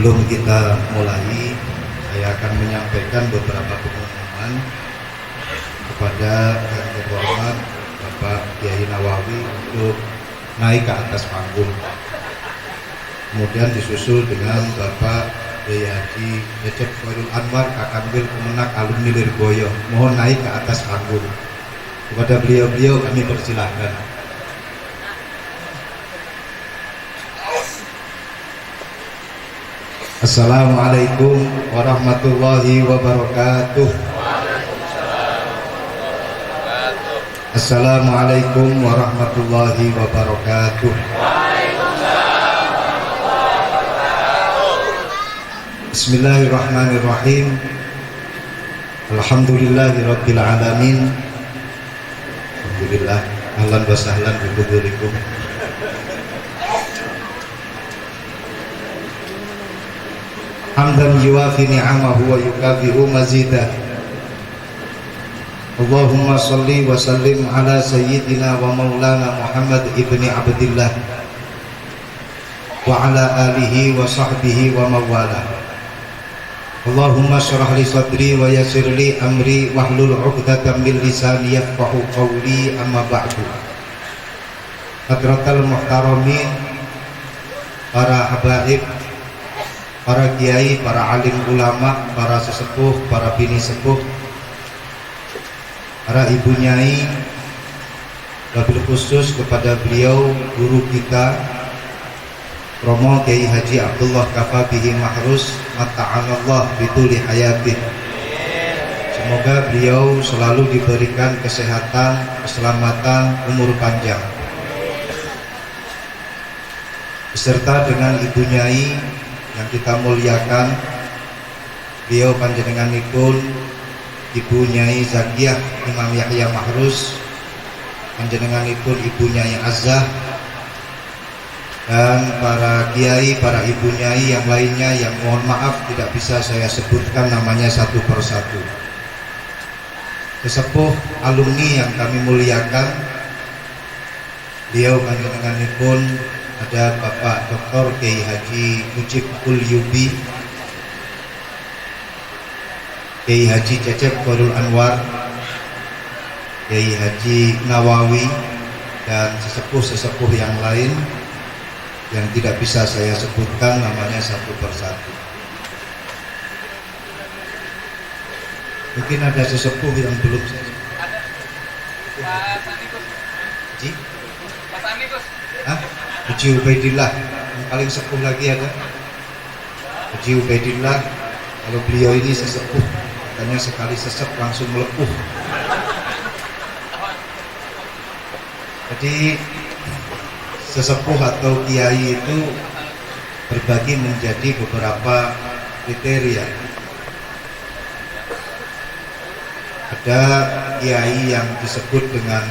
Sebelum kita mulai, saya akan menyampaikan beberapa pengumuman kepada yang terhormat Bapak Kiai Nawawi untuk naik ke atas panggung. Kemudian disusul dengan Bapak Kiai Haji Cecep Khairul Anwar Kakanwil Kemenak alumni Lirboyo. Mohon naik ke atas panggung. Kepada beliau-beliau kami persilahkan. Assalamualaikum warahmatullahi wabarakatuh. Assalamualaikum warahmatullahi wabarakatuh. Bismillahirrahmanirrahim. Alhamdulillahirabbil alamin. Alhamdulillah. Ahlan wa sahlan bihudurikum. Hamdan yuwafi ni'amahu wa yukafi'u mazidah. Allahumma salli wa sallim ala sayyidina wa maulana Muhammad ibni Abdillah wa ala alihi wa sahbihi wa mawala. Allahumma syrah li sadri wa yassir li amri wahlul 'uqdatam min lisani yafqahu qawli, amma ba'du. Hadratal muhtaramin, para habaib, para kiai, para alim ulama, para sesepuh, para bini sepuh, para ibu nyai, wabil khusus kepada beliau guru kita Romo Kiai Haji Abdullah Kafabihi Mahrus Mata'anallah bituli hayatih. Semoga beliau selalu diberikan kesehatan, keselamatan, umur panjang, beserta dengan ibu nyai yang kita muliakan, beliau panjenenganipun Ibu Nyai Zakiyah Imam Yahya Mahrus, panjenenganipun Ibu Nyai Azah, dan para kiai, para ibu nyai yang lainnya yang mohon maaf tidak bisa saya sebutkan namanya satu persatu. Sesepuh alumni yang kami muliakan, beliau panjenenganipun ada Bapak Dr. Kiai Haji Mujib Kulyubi, Kiai Haji Cecep Khairul Anwar, Kiai Haji Nawawi, dan sesepuh-sesepuh yang lain yang tidak bisa saya sebutkan namanya satu persatu. Mungkin ada sesepuh yang belum saya sebut. Ada Pak Anikus. Haji? Mas Anikus. Hah? Haji Ubaidillah, yang paling sepuh lagi ada Haji Ubaidillah. Kalau beliau ini sesepuh, katanya sekali sesep langsung melepuh. Jadi sesepuh atau kiai itu berbagi menjadi beberapa kriteria. Ada kiai yang disebut dengan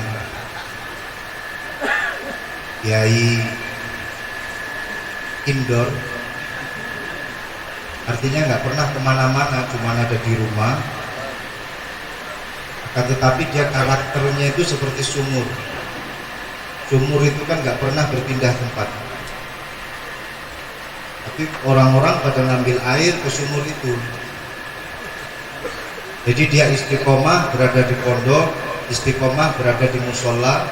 kiai indoor, artinya nggak pernah kemana-mana, cuma ada di rumah. Akan tetapi dia karakternya itu seperti sumur. Sumur itu kan nggak pernah berpindah tempat, tapi orang-orang pada ngambil air ke sumur itu. Jadi dia istiqomah berada di pondok, istiqomah berada di musola,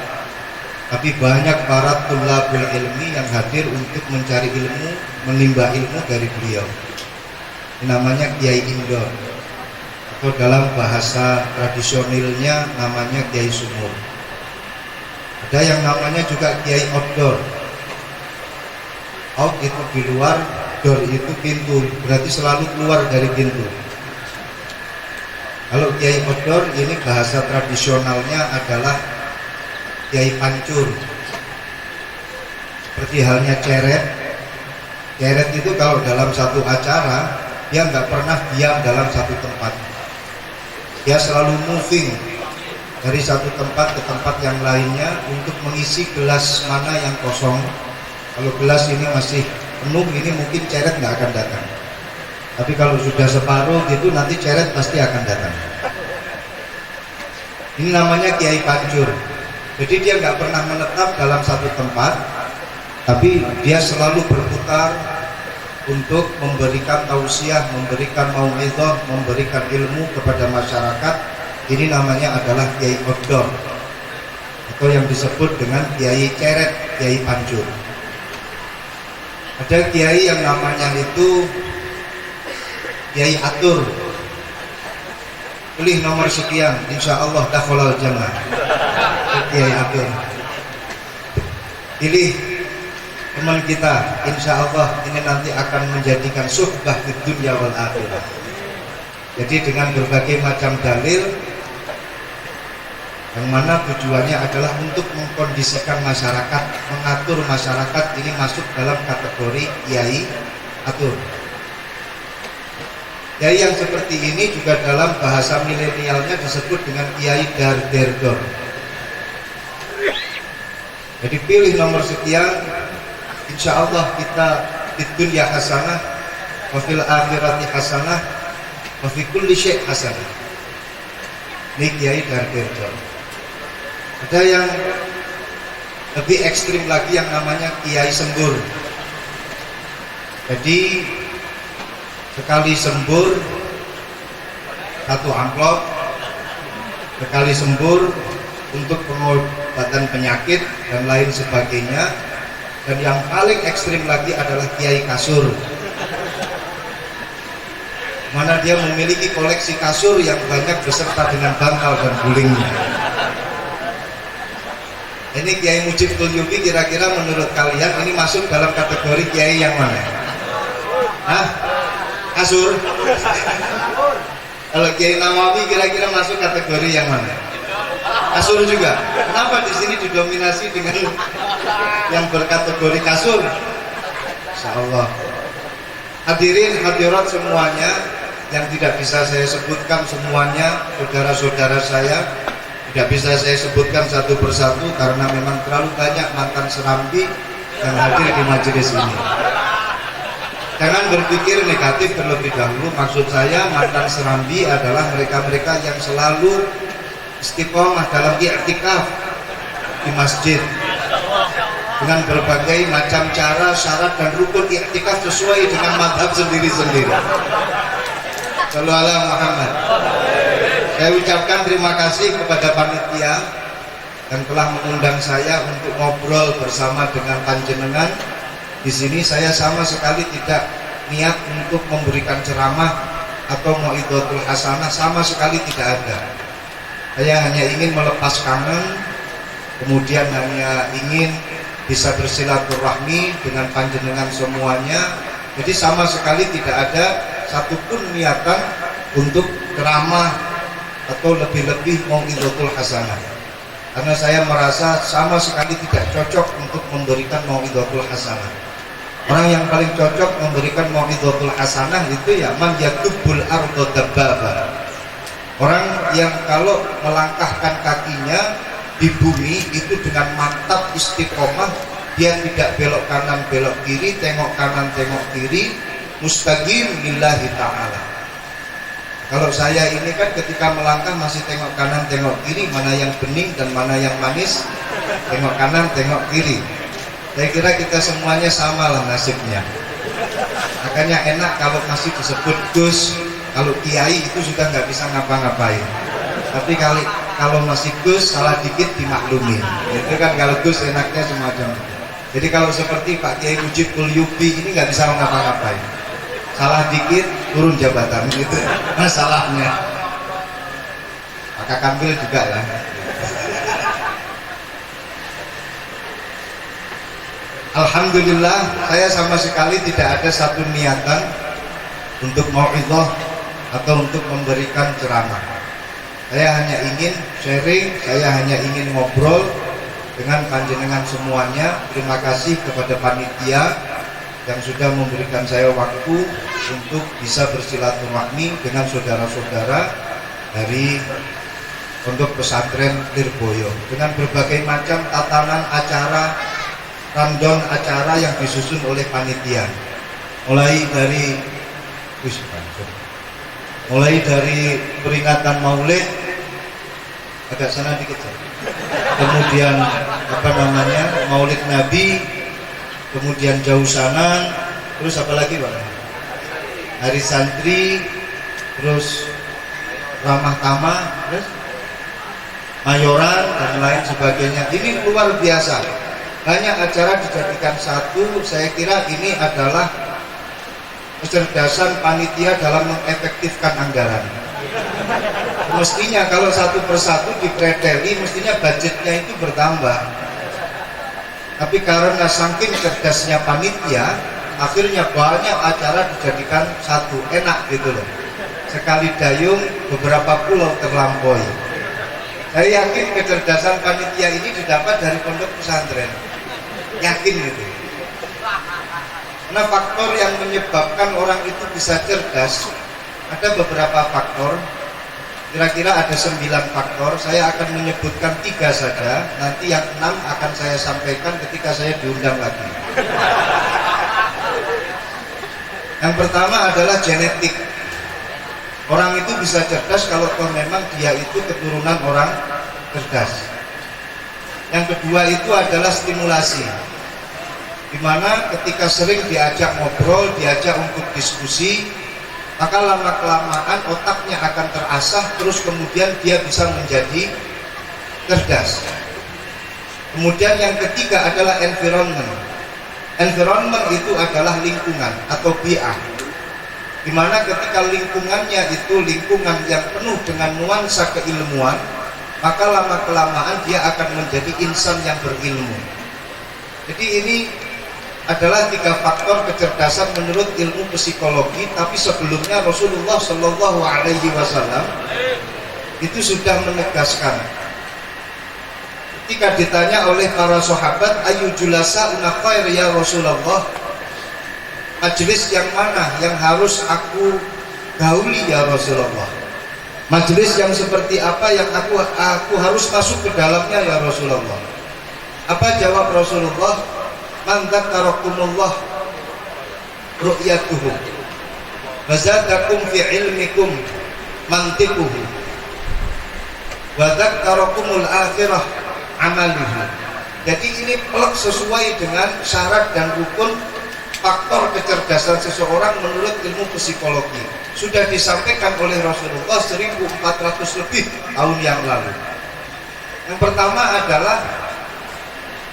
tapi banyak para tulabul ilmi yang hadir untuk mencari ilmu, menimba ilmu dari beliau. Ini namanya kiai indoor, atau dalam bahasa tradisionalnya namanya kiai sumur. Ada yang namanya juga kiai outdoor. Out itu di luar, door itu pintu, berarti selalu keluar dari pintu. Kalau kiai outdoor ini bahasa tradisionalnya adalah kiai pancur. Seperti halnya ceret. Ceret itu kalau dalam satu acara dia nggak pernah diam dalam satu tempat. Dia selalu moving dari satu tempat ke tempat yang lainnya untuk mengisi gelas mana yang kosong. Kalau gelas ini masih penuh, ini mungkin ceret nggak akan datang. Tapi kalau sudah separuh gitu, nanti ceret pasti akan datang. Ini namanya kiai pancur. Jadi dia nggak pernah menetap dalam satu tempat, tapi dia selalu berputar untuk memberikan tausiah, memberikan mau'izah, memberikan ilmu kepada masyarakat. Ini namanya adalah kiai outdoor atau yang disebut dengan kiai ceret, kiai pancur. Ada kiai yang namanya itu kiai atur, pilih nomor sekian, insya Allah dakhalal jannah. Kiai atur, pilih teman kita, insya Allah ini nanti akan menjadikan suhbah di dunia wal akhirah. Jadi dengan berbagai macam dalil, yang mana tujuannya adalah untuk mengkondisikan masyarakat, mengatur masyarakat ini masuk dalam kategori kiai atur. Kiai yang seperti ini juga dalam bahasa milenialnya disebut dengan kiai dar-der-dor. Jadi pilih nomor sekian, insya Allah kita di dunia hasanah, wa fil akhirati hasanah, wa fi kulli syai' hasanah. Ini kiai dar-der-dor. Ada yang lebih ekstrim lagi yang namanya kiai sembur. Jadi sekali sembur satu amplop, sekali sembur untuk pengobatan penyakit dan lain sebagainya. Dan yang paling ekstrim lagi adalah kiai kasur, mana dia memiliki koleksi kasur yang banyak beserta dengan bantal dan gulingnya. Ini Kiai Mujib Kulyubi, kira-kira menurut kalian ini masuk dalam kategori kiai yang mana? Hah? Kasur? Kalau Kiai Nawawi kira-kira masuk kategori yang mana? Kasur juga. Kenapa di sini didominasi dengan yang berkategori kasur? Insyaallah. Hadirin hadirat semuanya, yang tidak bisa saya sebutkan semuanya, saudara-saudara saya tidak bisa saya sebutkan satu persatu karena memang terlalu banyak mantan serambi yang hadir di majelis ini. Jangan berpikir negatif terlebih dahulu. Maksud saya mantan serambi adalah mereka-mereka yang selalu istiqomah dalam i'tikaf di masjid dengan berbagai macam cara, syarat dan rukun i'tikaf sesuai dengan mazhab sendiri-sendiri. Shallallahu alaihi Muhammad. Saya ucapkan terima kasih kepada panitia yang telah mengundang saya untuk ngobrol bersama dengan panjenengan. Di sini saya sama sekali tidak niat untuk memberikan ceramah atau mau'izatul hasanah, sama sekali tidak ada. Saya hanya ingin melepas kangen, kemudian hanya ingin bisa bersilaturahmi dengan panjenengan semuanya. Jadi sama sekali tidak ada satupun niatan untuk ceramah atau lebih-lebih mau'izatul hasanah, karena saya merasa sama sekali tidak cocok untuk memberikan mau'izatul hasanah. Orang yang paling cocok memberikan mau'izatul hasanah itu ya man yatubbul ardo dabbaba, orang yang kalau melangkahkan kakinya di bumi itu dengan mantap istiqomah, dia tidak belok kanan belok kiri, tengok kanan tengok kiri, mustaqim lillahi ta'ala. Kalau saya ini kan ketika melangkah masih tengok kanan tengok kiri, mana yang bening dan mana yang manis, tengok kanan tengok kiri. Saya kira kita semuanya sama lah nasibnya. Makanya enak kalau masih disebut Gus, kalau kiai itu sudah nggak bisa ngapa-ngapain. Tapi kalau masih Gus salah dikit dimaklumi. Itu kan kalau Gus enaknya semacam itu. Jadi kalau seperti Pak Kiai Mujib Kulyubi ini nggak bisa ngapa-ngapain. Salah dikit turun jabatan, gitu masalahnya. Maka Kambil juga lah. Alhamdulillah, saya sama sekali tidak ada satu niatan untuk mau'izah atau untuk memberikan ceramah. Saya hanya ingin sharing, saya hanya ingin ngobrol dengan panjenengan semuanya. Terima kasih kepada panitia yang sudah memberikan saya waktu untuk bisa bersilaturahmi dengan saudara-saudara dari Pondok Pesantren Lirboyo dengan berbagai macam tatanan acara, rundown acara yang disusun oleh panitia, mulai dari peringatan Maulid, agak sana dikit saja, kemudian Maulid Nabi, kemudian jausanan, terus apa lagi Pak? Hari Santri, terus ramah tamah, terus mayoran dan lain sebagainya. Ini luar biasa. Banyak acara dijadikan satu. Saya kira ini adalah kecerdasan panitia dalam mengefektifkan anggaran. Mestinya kalau satu persatu dipreteli, mestinya budgetnya itu bertambah. Tapi karena saking cerdasnya panitia, akhirnya banyak acara dijadikan satu. Enak gitu loh. Sekali dayung beberapa pulau terlampaui. Saya yakin kecerdasan panitia ini didapat dari pondok pesantren. Yakin gitu. Karena faktor yang menyebabkan orang itu bisa cerdas ada beberapa faktor. Kira-kira ada 9 faktor. Saya akan menyebutkan 3 saja. Nanti yang 6 akan saya sampaikan ketika saya diundang lagi. Yang pertama adalah genetik. Orang itu bisa cerdas kalau memang dia itu keturunan orang cerdas. Yang kedua itu adalah stimulasi, dimana ketika sering diajak ngobrol, diajak untuk diskusi, maka lama-kelamaan otaknya akan terasah, terus kemudian dia bisa menjadi cerdas. Kemudian yang ketiga adalah environment. Environment itu adalah lingkungan atau bi'ah, dimana ketika lingkungannya itu lingkungan yang penuh dengan nuansa keilmuan, maka lama-kelamaan dia akan menjadi insan yang berilmu. Jadi ini adalah 3 faktor kecerdasan menurut ilmu psikologi. Tapi sebelumnya Rasulullah Shallallahu Alaihi Wasallam itu sudah menegaskan ketika ditanya oleh para sahabat, ayu julasa una khair ya Rasulullah, majelis yang mana yang harus aku gauli ya Rasulullah, majelis yang seperti apa yang aku harus masuk ke dalamnya ya Rasulullah. Apa jawab Rasulullah? Man dzakarakumullah ru'yatuhu wa zadakum fi ilmikum mantiquhu wa dzakarakumul akhirah amaluhu. Jadi ini plek sesuai dengan syarat dan rukun faktor kecerdasan seseorang menurut ilmu psikologi. Sudah disampaikan oleh Rasulullah 1400 lebih tahun yang lalu. Yang pertama adalah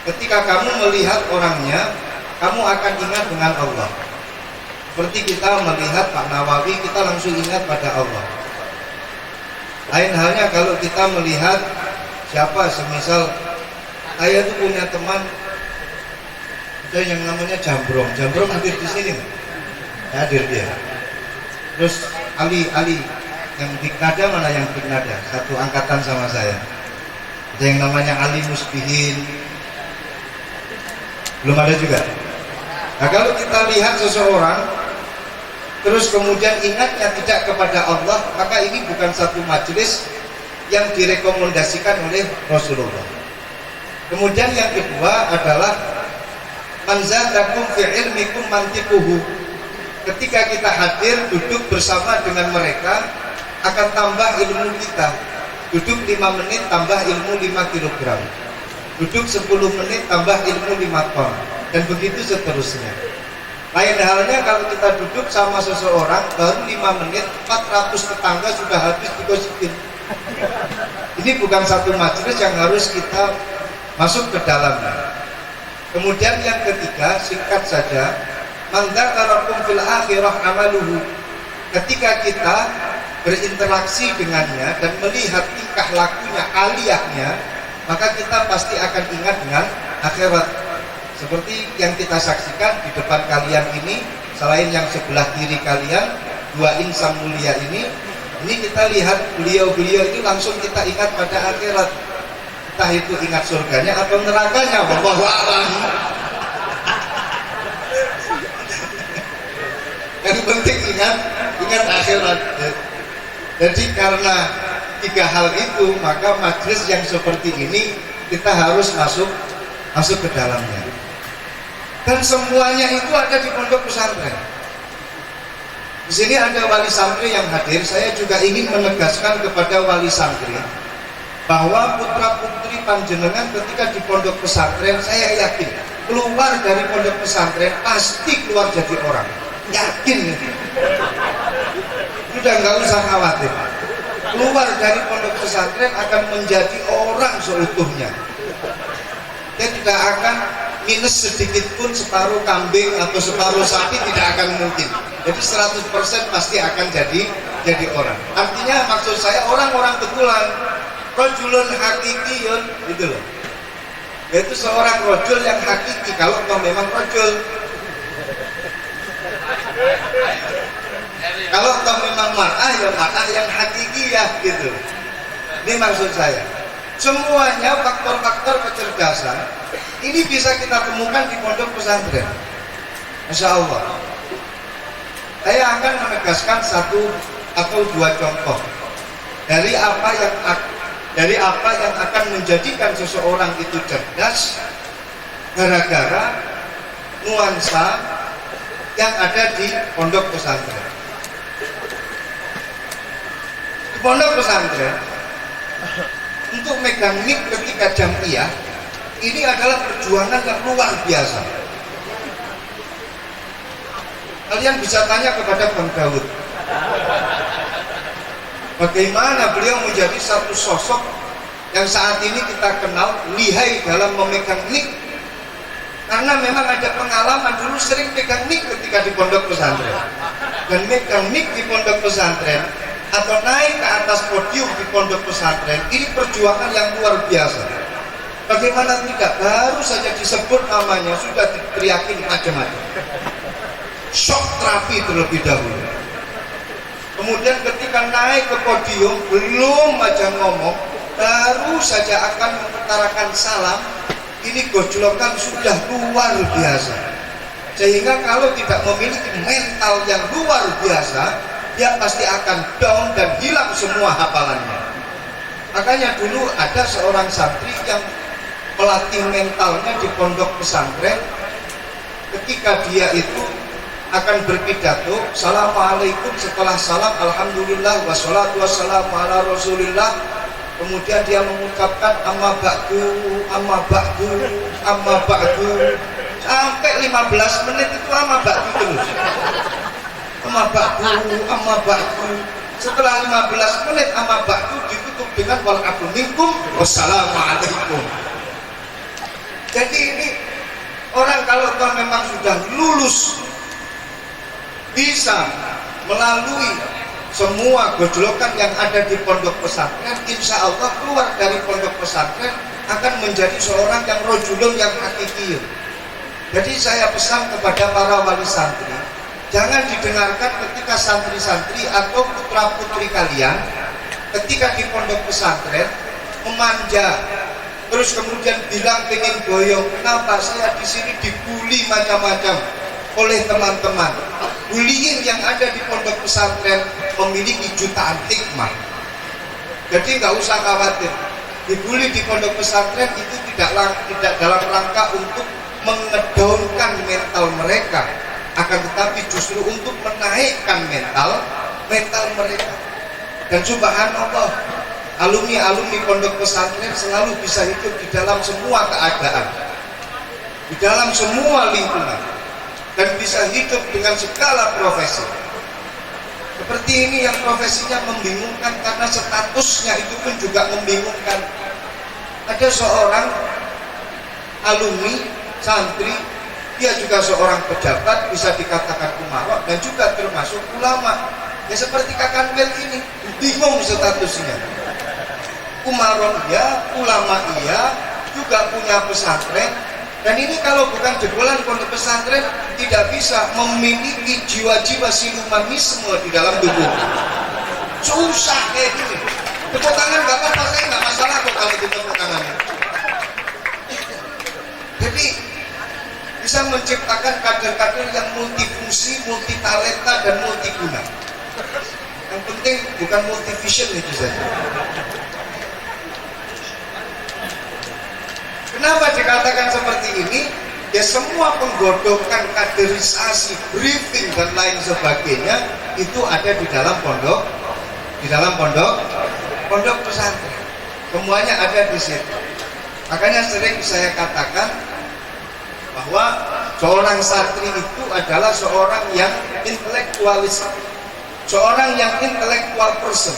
ketika kamu melihat orangnya, kamu akan ingat dengan Allah. Seperti kita melihat Pak Nawawi, kita langsung ingat pada Allah. Lain halnya kalau kita melihat siapa, semisal saya itu punya teman ada yang namanya Jambrong. Jambrong hadir di sini, hadir dia. Terus Ali yang di Nada, mana yang di Nada? Satu angkatan sama saya. Ada yang namanya Ali Musbihin, belum ada juga. Nah, kalau kita lihat seseorang terus kemudian ingatnya tidak kepada Allah, maka ini bukan satu majelis yang direkomendasikan oleh Rasulullah. Kemudian yang kedua adalah manzadakum fi ilmikum mantiquhu. Ketika kita hadir duduk bersama dengan mereka, akan tambah ilmu kita. Duduk 5 menit tambah ilmu 5 kg. Duduk 10 menit tambah ilmu 5 ton, dan begitu seterusnya. Lain halnya kalau kita duduk sama seseorang baru 5 menit 400 tetangga sudah habis digosikin. Ini bukan satu majelis yang harus kita masuk ke dalamnya. Kemudian yang ketiga, singkat saja, man dzakarakum fil akhirah amaluhu. Ketika kita berinteraksi dengannya dan melihat tingkah lakunya, aliyahnya, maka kita pasti akan ingat dengan akhirat. Seperti yang kita saksikan di depan kalian ini, selain yang sebelah kiri kalian, 2 insan mulia ini kita lihat beliau-beliau itu langsung kita ingat pada akhirat. Entah itu ingat surganya atau nerakanya, wallahu a'lam. Yang penting ingat akhirat. Jadi karena 3 hal itu, maka majelis yang seperti ini kita harus masuk ke dalamnya. Dan semuanya itu ada di pondok pesantren. Di sini ada wali santri yang hadir. Saya juga ingin menegaskan kepada wali santri bahwa putra-putri panjenengan ketika di pondok pesantren, saya yakin keluar dari pondok pesantren pasti keluar jadi orang, yakin itu. Sudah nggak usah khawatir, keluar dari pondok pesantren akan menjadi orang seutuhnya. Dia tidak akan minus sedikit pun, separuh kambing atau separuh sapi tidak akan mungkin. Jadi 100% pasti akan jadi orang. Artinya maksud saya orang-orang betulan, rojulun hakikiyun, gitu loh. Yaitu seorang rojul yang hakiki, kalau kau memang rojul. Kalau kau memang mar'ah, ya mar'ah yang hakiki ya, gitu. Ini maksud saya. Semuanya faktor-faktor kecerdasan ini bisa kita temukan di pondok pesantren. Masya Allah. Saya akan menegaskan satu atau dua contoh dari apa yang akan menjadikan seseorang itu cerdas gara-gara nuansa yang ada di pondok pesantren. Di pondok pesantren, untuk megang mic ketika jam'iyah ini adalah perjuangan yang luar biasa. Kalian bisa tanya kepada Bang Daud, bagaimana beliau menjadi satu sosok yang saat ini kita kenal lihai dalam memegang mic, karena memang ada pengalaman dulu sering pegang mic ketika di pondok pesantren. Dan megang mic di pondok pesantren atau naik ke atas podium di pondok pesantren ini perjuangan yang luar biasa. Bagaimana tidak, baru saja disebut namanya sudah diteriakin macam-macam, shock terapi terlebih dahulu. Kemudian ketika naik ke podium belum aja ngomong, baru saja akan mengutarakan salam, ini gojlokan sudah luar biasa. Sehingga kalau tidak memiliki mental yang luar biasa, dia pasti akan down dan hilang semua hafalannya. Makanya dulu ada seorang santri yang melatih mentalnya di pondok pesantren. Ketika dia itu akan berpidato, Assalamualaikum, setelah salam Alhamdulillah wassalatu wassalamu ala Rasulillah, kemudian dia mengucapkan amma ba'du, amma ba'du, amma ba'du, sampai 15 menit itu amma ba'du terus. Amma ba'du, amma ba'du. Setelah 15 menit amma ba'du ditutup dengan wal afu minkum wassalamualaikum. Jadi ini orang kalau memang sudah lulus, bisa melalui semua gojlokan yang ada di pondok pesantren, insya Allah keluar dari pondok pesantren akan menjadi seorang yang rojulun yang hakiki. Jadi saya pesan kepada para wali santri, jangan didengarkan ketika santri-santri atau putra-putri kalian ketika di pondok pesantren memanja, terus kemudian bilang pengen boyong. Kenapa? Saya di sini dibully macam-macam oleh teman-teman. Bullying yang ada di pondok pesantren memiliki jutaan hikmah. Jadi nggak usah khawatir. Dibully di pondok pesantren itu tidak dalam rangka untuk mengedownkan mental mereka, akan tetapi justru untuk menaikkan mental mereka. Dan subhanallah, alumni pondok pesantren selalu bisa hidup di dalam semua keadaan, di dalam semua lingkungan, dan bisa hidup dengan segala profesi. Seperti ini yang profesinya membingungkan karena statusnya itu pun juga membingungkan. Ada seorang alumni santri, dia juga seorang pejabat, bisa dikatakan umara, dan juga termasuk ulama. Ya seperti Kakak Bel ini, bingung statusnya. Umaron iya, ulama iya, juga punya pesantren. Dan ini kalau bukan jebolan pondok pesantren, tidak bisa memiliki jiwa-jiwa silumanisme di dalam tubuh. Susah kayak gini. Tepuk tangan gak apa-apa, saya gak masalah kok kalau ditepuk tangan. Jadi bisa menciptakan kader-kader yang multifungsi, multitalenta, dan multiguna. Yang penting bukan multivision itu saja. Kenapa dikatakan seperti ini? Ya semua penggodokan, kaderisasi, briefing dan lain sebagainya itu ada di dalam pondok pesantren. Semuanya ada di situ. Makanya sering saya katakan bahwa seorang santri itu adalah seorang yang intelektualis, seorang yang intellectual person.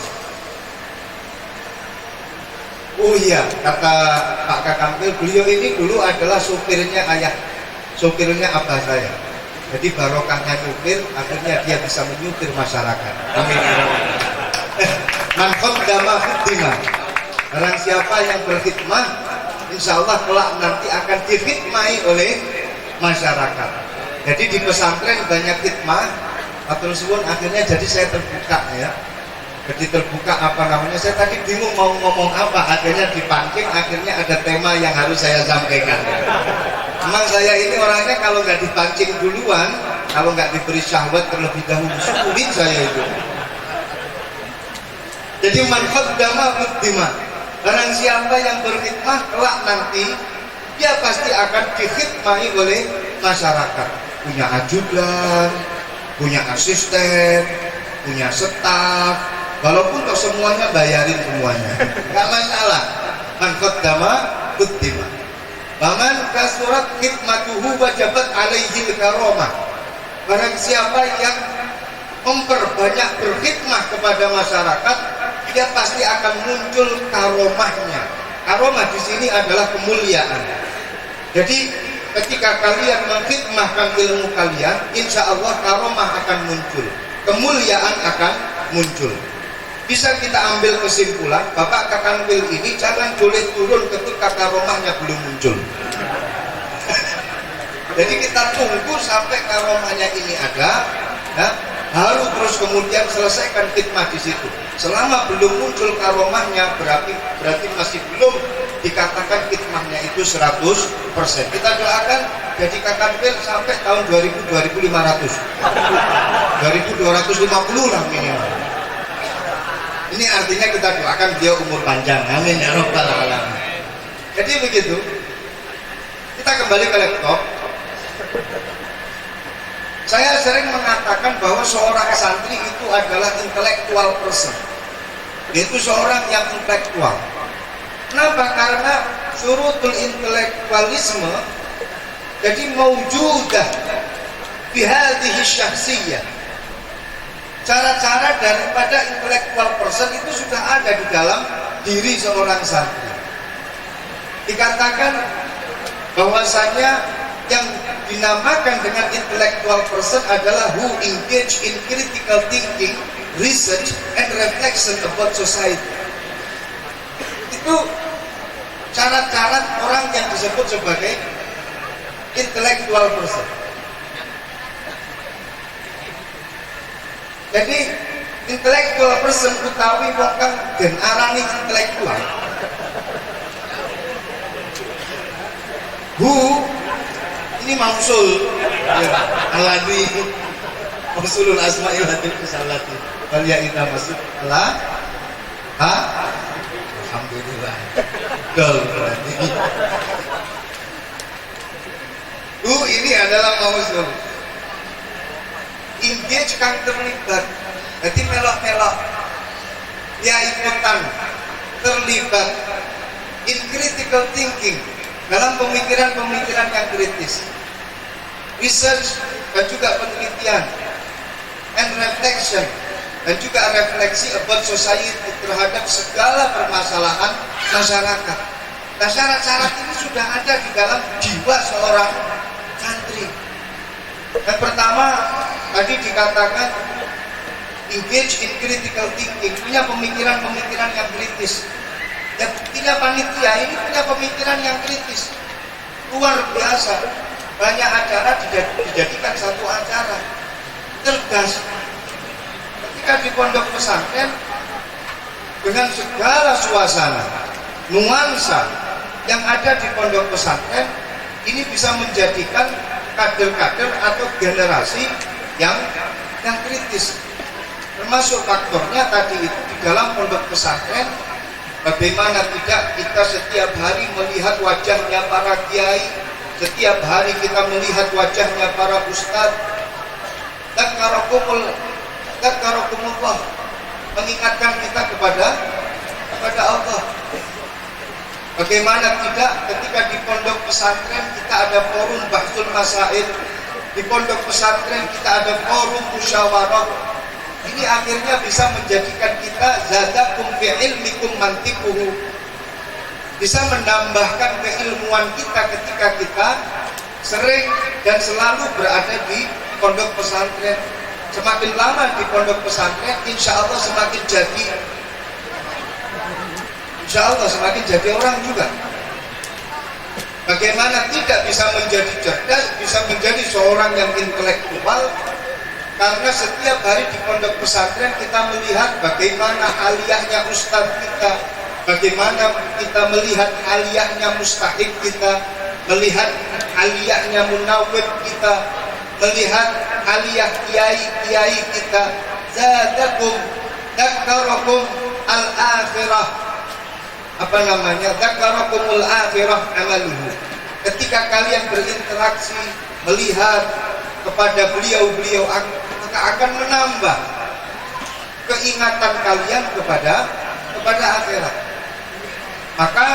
Oh iya, kata Pak Kakampil, beliau ini dulu adalah supirnya abah saya. Jadi barokahnya nyupir, akhirnya dia bisa menyupir masyarakat. Amin. Man qaddama khidmah. Barang siapa yang berkhidmah, insya Allah kelak nanti akan dikhidmati oleh masyarakat. Jadi di pesantren banyak khidmah, matur suwun, akhirnya jadi saya terbuka ya. Jadi terbuka saya tadi bingung mau ngomong apa, akhirnya dipancing, akhirnya ada tema yang harus saya sampaikan. Memang saya ini orangnya kalau nggak dipancing duluan, kalau nggak diberi syahwat terlebih dahulu, sulit saya itu. Jadi man qaddama khidmah, barang siapa yang berkhidmah kelak nanti dia pasti akan dikhidmati oleh masyarakat. Punya ajudan, punya asisten, punya staf, walaupun toh semuanya bayarin semuanya, nggak masalah. Man qaddama khidmah. Baman kasurat khidmatuhu wajabat alaihi karamah. Barang siapa yang memperbanyak berkhidmah kepada masyarakat, dia pasti akan muncul karomahnya. Karomah di sini adalah kemuliaan. Jadi ketika kalian mengkhidmahkan ilmu kalian, insya Allah karomah akan muncul, kemuliaan akan muncul. Bisa kita ambil kesimpulan, Bapak Kakangwil ini jangan boleh turun ketika karomahnya belum muncul. Jadi kita tunggu sampai karomahnya ini ada, ya, baru terus kemudian selesaikan khidmah di situ. Selama belum muncul karomahnya berarti masih belum dikatakan khidmahnya itu 100%. Kita doakan jadi Kakangwil sampai tahun 2500, 2250 lah minimal. Ini artinya kita doakan dia umur panjang, amin ya rabbal alamin. Jadi begitu. Kita kembali ke laptop. Saya sering mengatakan bahwa seorang santri itu adalah intellectual person, yaitu seorang yang intelektual. Kenapa? Karena syurutul intelektualisme jadi maujudah bihadhihi syahsiyah. Cara-cara daripada intellectual person itu sudah ada di dalam diri seorang santri. Dikatakan bahwasanya yang dinamakan dengan intellectual person adalah who engage in critical thinking, research, and reflection about society. Itu cara-cara orang yang disebut sebagai intellectual person. Jadi intellectual person utawi wong kang den arani intelektual. Who ini mausul ya, alladzi mausulul asma'il husnati wal ya'ita masuk Allah ha alhamdulillah dol berarti. Who ini adalah mausul. Engage kang terlibat, jadi melok-melok ya ikutan terlibat in critical thinking, dalam pemikiran-pemikiran yang kritis, research dan juga penelitian, and reflection dan juga refleksi about society terhadap segala permasalahan masyarakat. Nah, syarat-syarat ini sudah ada di dalam jiwa seorang santri. Yang pertama tadi dikatakan engage in critical thinking, punya pemikiran-pemikiran yang kritis. Yang buktinya panitia ini punya pemikiran yang kritis, luar biasa. Banyak acara dijadikan satu acara cerdas. Ketika di pondok pesantren dengan segala suasana, nuansa yang ada di pondok pesantren ini bisa menjadikan kader-kader atau generasi yang kritis. Termasuk faktornya tadi itu di dalam pondok pesantren, bagaimana tidak kita setiap hari melihat wajahnya para kiai, setiap hari kita melihat wajahnya para ustadz. Dzakarakumullah, mengingatkan kita kepada Allah. Bagaimana tidak ketika di pondok pesantren kita ada forum bahsul masail, di pondok pesantren kita ada forum musyawarah. Ini akhirnya bisa menjadikan kita zadakum fi ilmikum mantiquhu, bisa menambahkan keilmuan kita ketika kita sering dan selalu berada di pondok pesantren. Semakin lama di pondok pesantren, insya Allah semakin jadi orang juga. Bagaimana tidak bisa menjadi cerdas, bisa menjadi seorang yang intelektual, karena setiap hari di pondok pesantren kita melihat bagaimana aliyahnya ustadz kita, bagaimana kita melihat aliyahnya mustahik kita, melihat aliyahnya munawwir kita, melihat aliyah kiai kita. Zadakum dzakarakum al-akhirah, dzakarakumul akhirah amaluhu. Ketika kalian berinteraksi, melihat kepada beliau-beliau, maka akan menambah keingatan kalian kepada akhirat. Maka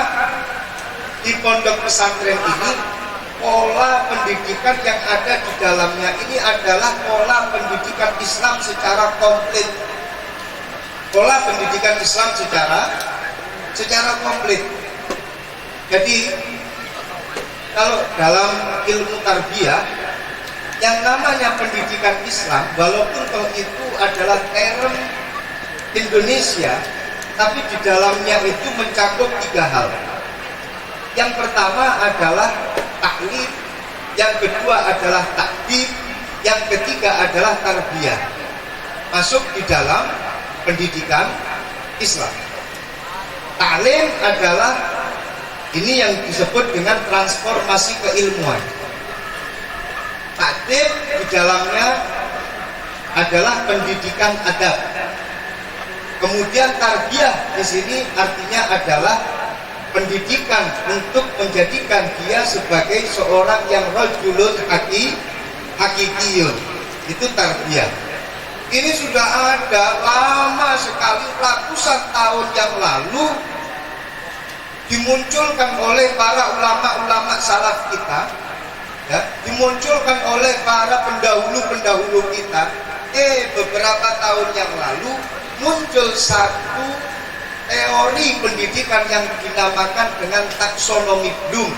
di pondok pesantren ini, pola pendidikan yang ada di dalamnya ini adalah pola pendidikan Islam secara komplit. Pola pendidikan Islam secara komplit. Jadi kalau dalam ilmu tarbiyah, yang namanya pendidikan Islam, walaupun kalau itu adalah term Indonesia, tapi di dalamnya itu mencakup 3 hal. Yang pertama adalah taklif, yang kedua adalah takdib, yang ketiga adalah tarbiyah. Masuk di dalam pendidikan Islam. Taklim adalah ini yang disebut dengan transformasi keilmuan. Takdib di dalamnya adalah pendidikan adab. Kemudian tarbiyah di sini artinya adalah pendidikan untuk menjadikan dia sebagai seorang yang rajulun hakikiyun. Itu tarbiyah. Ini sudah ada lama sekali, ratusan tahun yang lalu, dimunculkan oleh para ulama-ulama salaf kita, ya, dimunculkan oleh para pendahulu-pendahulu kita. Beberapa tahun yang lalu muncul satu teori pendidikan yang dinamakan dengan taksonomi Bloom,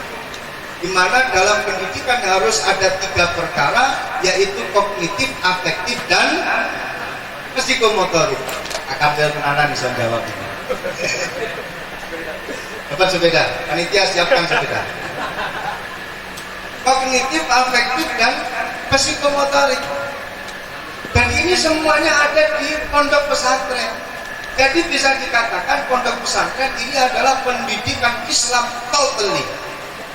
di mana dalam pendidikan harus ada 3 perkara, yaitu kognitif, afektif, dan psikomotorik. Akan tenanan bisa jawab ini. Dapat sepeda, panitia siapkan sepeda. Kognitif, afektif, dan psikomotorik. Dan ini semuanya ada di pondok pesantren. Jadi bisa dikatakan pondok pesantren ini adalah pendidikan Islam totally.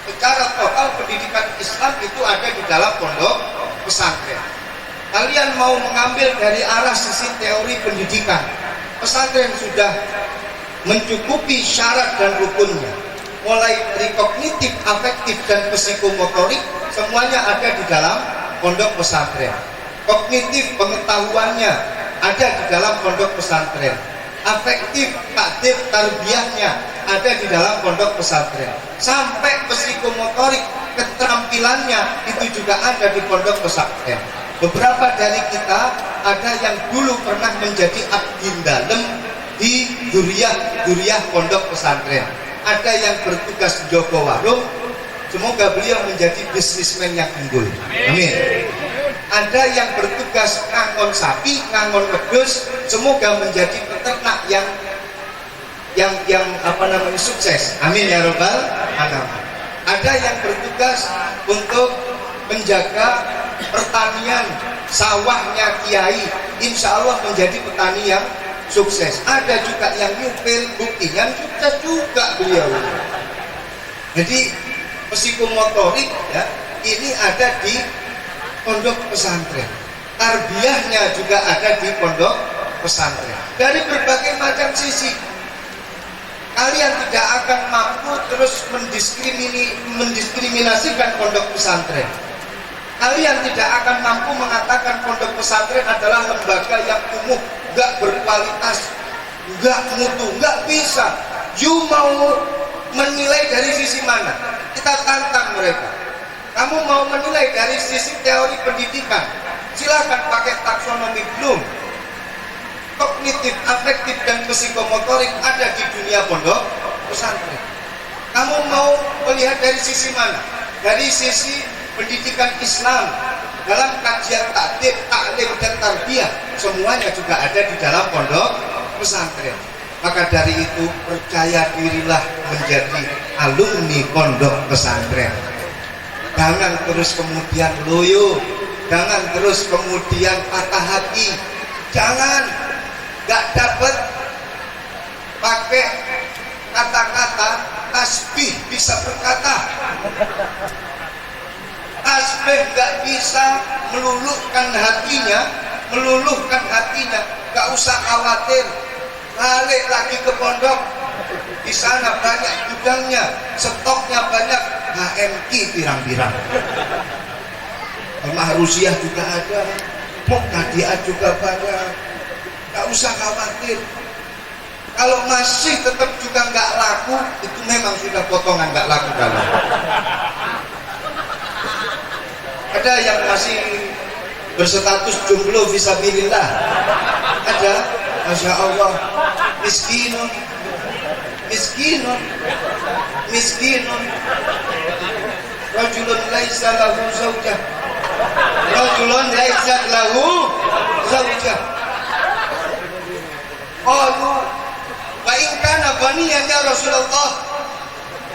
Secara total pendidikan Islam itu ada di dalam pondok pesantren. Kalian mau mengambil dari arah sisi teori pendidikan, pesantren sudah mencukupi syarat dan rukunnya. Mulai dari kognitif, afektif, dan psikomotorik, semuanya ada di dalam pondok pesantren. Kognitif, pengetahuannya ada di dalam pondok pesantren. Afektif, takdir, tarbiyahnya ada di dalam pondok pesantren. Sampai psikomotorik, keterampilannya itu juga ada di pondok pesantren. Beberapa dari kita ada yang dulu pernah menjadi abdin dalem di duriah pondok pesantren. Ada yang bertugas jaga warung, semoga beliau menjadi bisnismen yang unggul. Amin. Ada yang bertugas ngangon sapi, ngangon wedhus, semoga menjadi peternak yang sukses. Amin ya rabbal alamin. Ada yang bertugas untuk menjaga pertanian sawahnya kiai, insya Allah menjadi petani yang sukses. Ada juga yang nyupir, buktinya sukses juga beliau. Jadi psikomotorik, ya, ini ada di pondok pesantren. Tarbiyahnya juga ada di pondok pesantren. Dari berbagai macam sisi. Kalian tidak akan mampu terus mendiskriminasikan pondok pesantren. Kalian tidak akan mampu mengatakan pondok pesantren adalah lembaga yang kumuh, gak berkualitas, gak mutu, gak bisa. You mau menilai dari sisi mana? Kita tantang mereka. Kamu mau menilai dari sisi teori pendidikan, silakan pakai taksonomi Bloom. Kognitif, afektif, dan psikomotorik ada di dunia pondok pesantren. Kamu mau melihat dari sisi mana? Dari sisi pendidikan Islam, dalam kajian takdim, taklim, dan tarbiyah, semuanya juga ada di dalam pondok pesantren. Maka dari itu percaya dirilah menjadi alumni pondok pesantren. Jangan terus kemudian loyo, jangan terus kemudian patah hati, jangan gak dapat pakai kata-kata tasbih bisa berkata, tasbih gak bisa meluluhkan hatinya, gak usah khawatir, balik lagi ke pondok, di sana banyak gudangnya, stoknya banyak, HMI pirang-pirang, rumah Rusiah juga ada, Muqtadiat juga banyak, gak usah khawatir. Kalau masih tetap juga nggak laku, itu memang sudah potongan nggak laku kali. Ada yang masih berstatus jomblo fisabilillah, ada, masya Allah, miskinun, rajulun laisa lahu zaujah, wa in kana ghaniyan ya Rasulullah.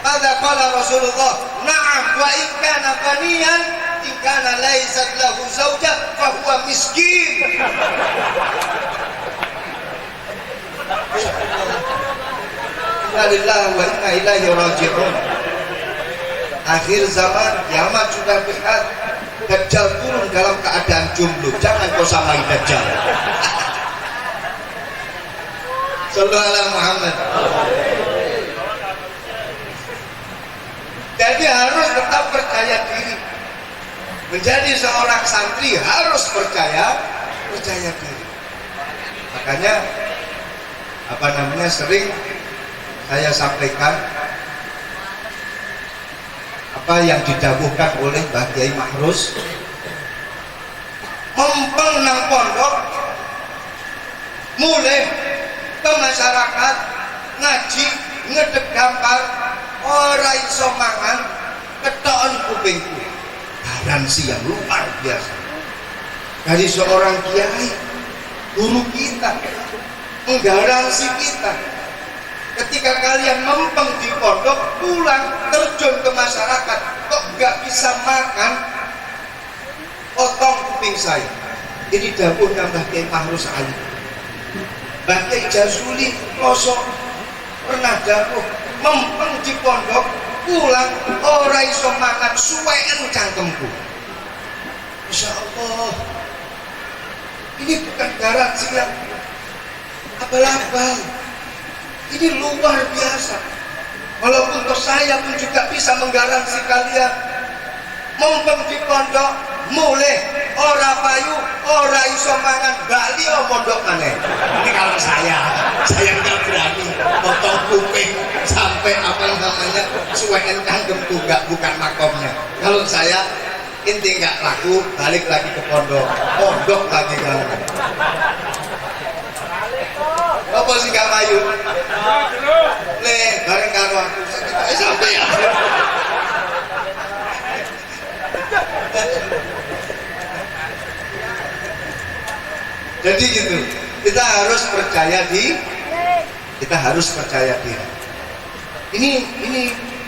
Ada qala Rasulullah, na'am wa in kana ghaniyan in kana laysat lahu zaujah fa huwa miskin. Inna lillahi wa inna ilaihi raji'un. Akhir zaman, kiamat sudah dekat. Dajjal turun dalam keadaan jomblo. Jangan kau samai Dajjal. Sallallahu alaihi Muhammad. Jadi harus tetap percaya diri. Menjadi seorang santri harus percaya diri. Makanya sering saya sampaikan apa yang didawuhkan oleh Mbah Kiai Mahrus, mumpung nang pondok mulai ke masyarakat ngaji ngedek gambar ora iso mangan ketoken kupingku. Garansi yang luar biasa dari seorang kiai, guru kita, menggaransi kita. Ketika kalian mempeng di pondok, pulang terjun ke masyarakat, kok nggak bisa makan, potong kuping saya. Ini dawuhnya Mbah Kiai Mahrus Ali. Mbah Kiai Jazuli kosong pernah dawuh, mempeng di pondok, pulang ora iso makan, suweken cangkemku. Masya Allah, ini bukan garansi yang abal-abal, ini luar biasa. Walaupun saya pun juga bisa menggaransi kalian, mempeng di pondok mulai ora payu, ora iso mangan, bali o pondok maneh. Ini kalau saya nggak berani potong kuping sampai apa namanya suweken cangkemku, bukan makomnya. Kalau saya inti nggak laku, balik lagi ke pondok lagi kalau. Apa sih gak payu? Le, bareng karo aku sampai ya. Jadi gitu, kita harus percaya diri. Ini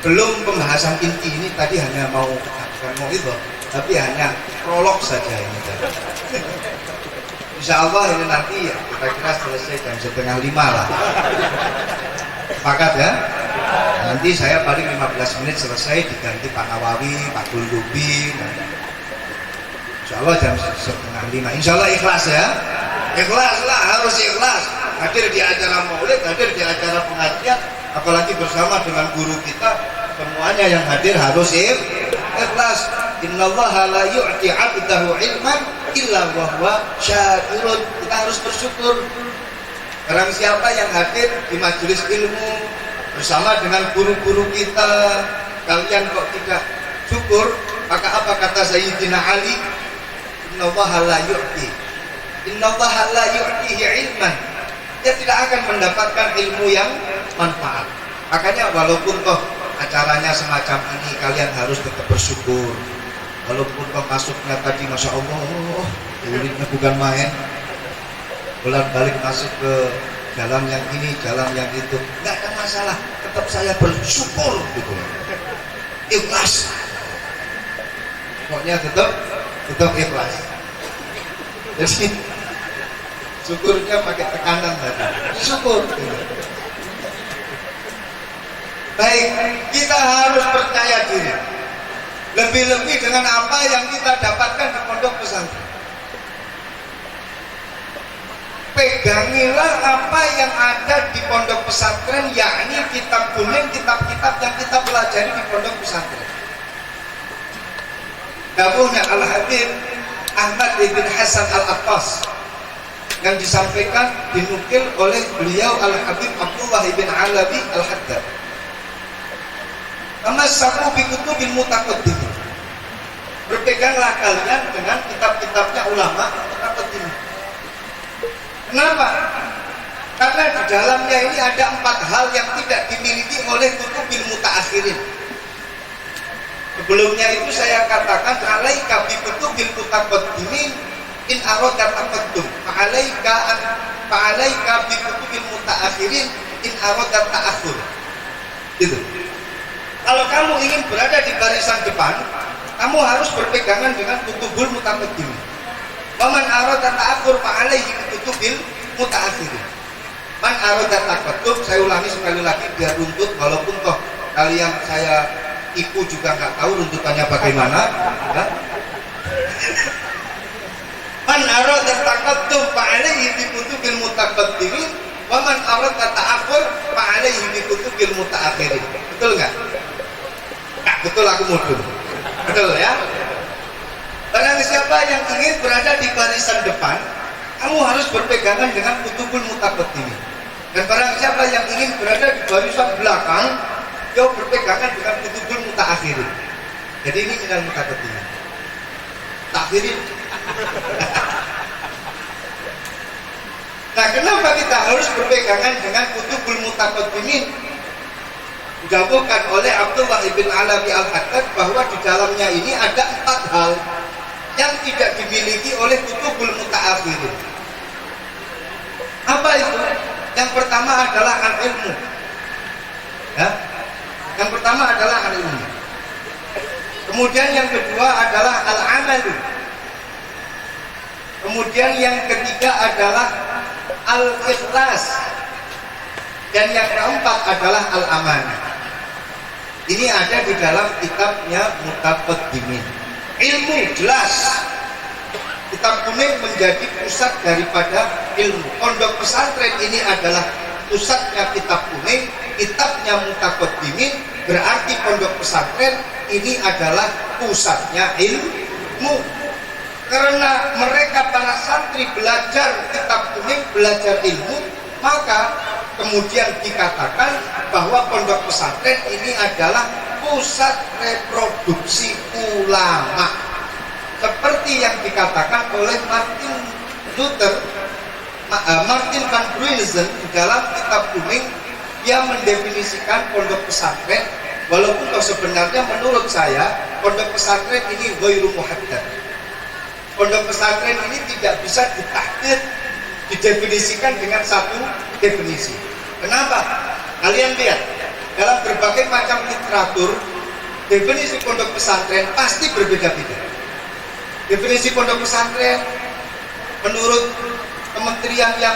belum pembahasan inti, ini tadi hanya mau itu, tapi hanya prolog saja ini. Insya Allah ini nanti ya kira-kira selesai jam 4:30 lah. Sepakat ya? Nanti saya paling 15 menit selesai, diganti Pak Nawawi, Pak Dulubi. Insya Allah jam 4:30. Insya Allah ikhlas ya. Ikhlas lah, harus ikhlas. Hadir di acara maulid, hadir di acara pengajian, apalagi bersama dengan guru kita, semuanya yang hadir harus ikhlas. Innallaha la yu'ti 'abdahu 'ilman illa wa huwa syakirun. Kita harus bersyukur. Barang siapa yang hadir di majelis ilmu, bersama dengan guru-guru kita. Kalian kok tidak syukur? Maka apa kata Sayyidina Ali? Innallaha la yu'ti, innallaha la yu'tihi ilman. Dia tidak akan mendapatkan ilmu yang manfaat. Makanya walaupun toh acaranya semacam ini, kalian harus tetap bersyukur. Walaupun toh masuknya tadi Masya Allah, muridnya bukan main, bolak-balik masuk ke jalan yang ini, jalan yang itu, nggak ada masalah. Tetap saya bersyukur gitu, ikhlas. Pokoknya tetap ikhlas. Jadi syukurnya pakai tekanan tadi, syukur gitu. Baik, kita harus percaya diri. Lebih-lebih dengan apa yang kita dapatkan di pondok pesantren. Pegangilah apa yang ada di pondok pesantren, yakni kitab kuning, kitab-kitab yang kita pelajari di pondok pesantren. Dawuhnya Al-Habib Ahmad ibn Hasan Al-Attas yang disampaikan dinukil oleh beliau Al-Habib Abdullah ibn Alawi Al-Haddad. Tamassaku bi kutubil mutaqaddimin. Berpeganglah kalian dengan kitab-kitabnya ulama mutaqaddimin. Kenapa? Karena di dalamnya ini ada 4 hal yang tidak dimiliki oleh kutubil mutaakhirin. Sebelumnya itu saya katakan alaika bi kutubil mutaqaddimin in arada taqaddum, fa'alaika bi kutubil mutaakhirin in arada ta'akhur. Gitu. Kalau kamu ingin berada di barisan depan, kamu harus berpegangan dengan kutubul mutaqaddimin. Man arada ta'akhur fa'alaihi bi kutubil mutaakhirin. Man arada taqaddum, saya ulangi sekali lagi biar runtut, walaupun toh kalian saya ibu juga nggak tahu runtutannya bagaimana. Man arada taqaddum fa'alaihi bi kutubil mutaqaddimin, wa man arada ta'akhur fa'alaihi bi kutubil mutaakhirin. Betul nggak? Nah, betul aku mudun. Betul ya? Barang siapa yang ingin berada di barisan depan, kamu harus berpegangan dengan kutubul mutaqaddimin. Dan barang siapa yang ingin berada di barisan belakang, dia berpegangan dengan kutubul mutaakhirin. Jadi ini minal mutaqaddimin. Takhirin. Nah, kenapa kita harus berpegangan dengan kutubul mutaqaddimin? Didawuhkan oleh Abdullah ibn Alawi Al-Haddad bahwa di dalamnya ini ada 4 hal yang tidak dimiliki oleh kutubul mutaakhirin. Apa itu? Yang pertama adalah al-ilmu. Ya? Yang pertama adalah al-ilmu. Kemudian yang kedua adalah al-amalu. Kemudian yang ketiga adalah al-ikhlas. Dan yang keempat adalah al-amanah. Ini ada di dalam kitabnya Mutaqaddimin. Ilmu jelas. Kitab kuning menjadi pusat daripada ilmu. Pondok pesantren ini adalah pusatnya kitab kuning, kitabnya Mutaqaddimin, berarti pondok pesantren ini adalah pusatnya ilmu. Karena mereka para santri belajar kitab kuning, belajar ilmu, maka kemudian dikatakan bahwa pondok pesantren ini adalah pusat reproduksi ulama, seperti yang dikatakan oleh Martin van Bruinzen di dalam kitab kuning. Dia mendefinisikan pondok pesantren, walaupun sebenarnya menurut saya pondok pesantren ini ghairu muhaddad. Pondok pesantren ini tidak bisa ditahdid, didefinisikan dengan satu definisi. Kenapa? Kalian lihat, dalam berbagai macam literatur, definisi pondok pesantren pasti berbeda-beda. Definisi pondok pesantren menurut kementerian yang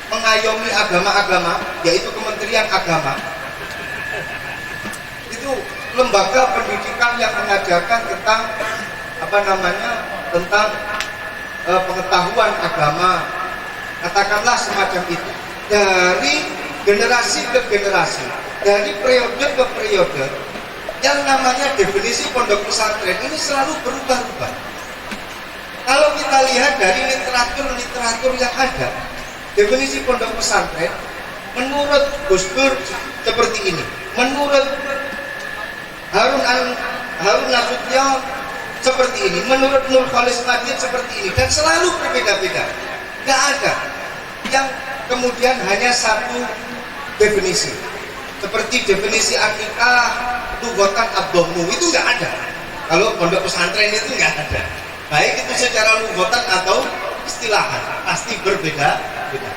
mengayomi agama-agama, yaitu Kementerian Agama, itu lembaga pendidikan yang mengajarkan tentang tentang pengetahuan agama, katakanlah semacam itu. Dari generasi ke generasi, dari periode ke periode, yang namanya definisi pondok pesantren ini selalu berubah-ubah. Kalau kita lihat dari literatur yang ada, definisi pondok pesantren menurut Gus Dur seperti ini, menurut Harun Nasution seperti ini, menurut Nur Khalis Madid seperti ini, dan selalu berbeda-beda. Nggak ada yang kemudian hanya satu definisi. Seperti definisi an-nikah lughatan ad-dhammu, itu nggak ada. Kalau pondok pesantren itu nggak ada. Baik itu secara lughatan atau istilahan, pasti berbeda-beda.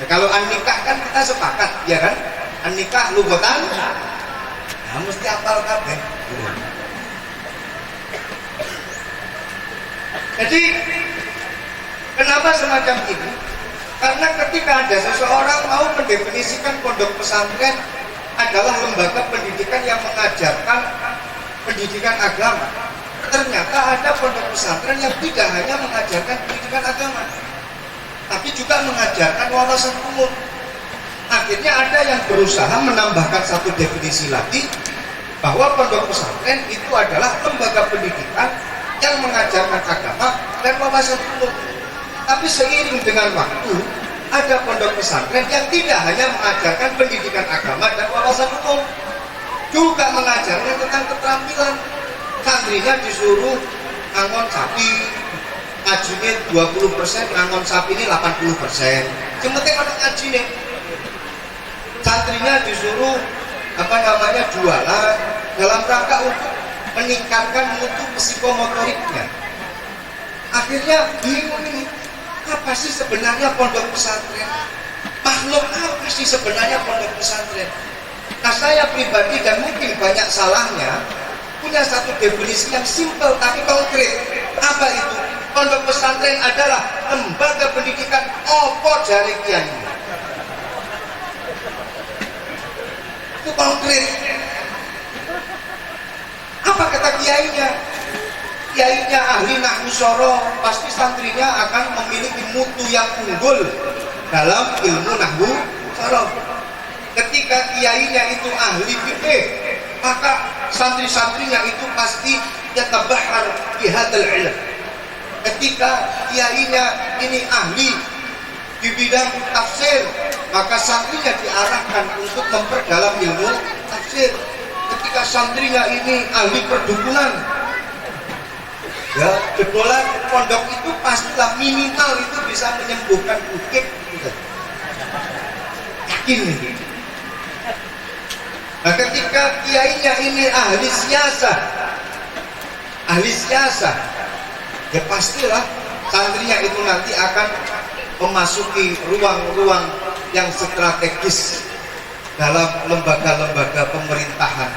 Nah, kalau an-nikah kan kita sepakat, ya kan? An-nikah lughatan, nah, mesti hafal kabeh. Jadi kenapa semacam ini? Karena ketika ada seseorang mau mendefinisikan pondok pesantren adalah lembaga pendidikan yang mengajarkan pendidikan agama, ternyata ada pondok pesantren yang tidak hanya mengajarkan pendidikan agama, tapi juga mengajarkan wawasan umum. Akhirnya ada yang berusaha menambahkan satu definisi lagi, bahwa pondok pesantren itu adalah lembaga pendidikan yang mengajarkan agama dan wawasan umum. Tapi seiring dengan waktu, ada pondok pesantren yang tidak hanya mengajarkan pendidikan agama dan wawasan umum, juga mengajarkan tentang keterampilan. Santrinya disuruh ngangon sapi, ngajinya 20%, ngangon sapi ini 80%. Sementing ada ngajinya. Santrinya disuruh jualan dalam rangka untuk meningkatkan mutu psikomotoriknya. Akhirnya bingung ini, apa sih sebenarnya pondok pesantren? Makhluk apa sih sebenarnya pondok pesantren? Nah, saya pribadi dan mungkin banyak salahnya punya satu definisi yang simpel tapi konkret. Apa itu? Pondok pesantren adalah lembaga pendidikan opo jari kiai. Itu konkret. Apa kata kiainya? Kiainya ahli nahwu soro, pasti santrinya akan memiliki mutu yang unggul dalam ilmu nahwu soro. Ketika kiainya itu ahli fikih, maka santri-santrinya itu pasti yatabahar bihadzal ilm. Ketika kiainya ini ahli di bidang tafsir, maka santrinya diarahkan untuk memperdalam ilmu tafsir. Ketika santrinya ini ahli perdukunan, ya jebolan pondok itu pastilah minimal itu bisa menyembuhkan bukit gitu. Yakin nih. Nah, ketika kiainya ini ahli siasah, ya pastilah santrinya itu nanti akan memasuki ruang-ruang yang strategis dalam lembaga-lembaga pemerintahan,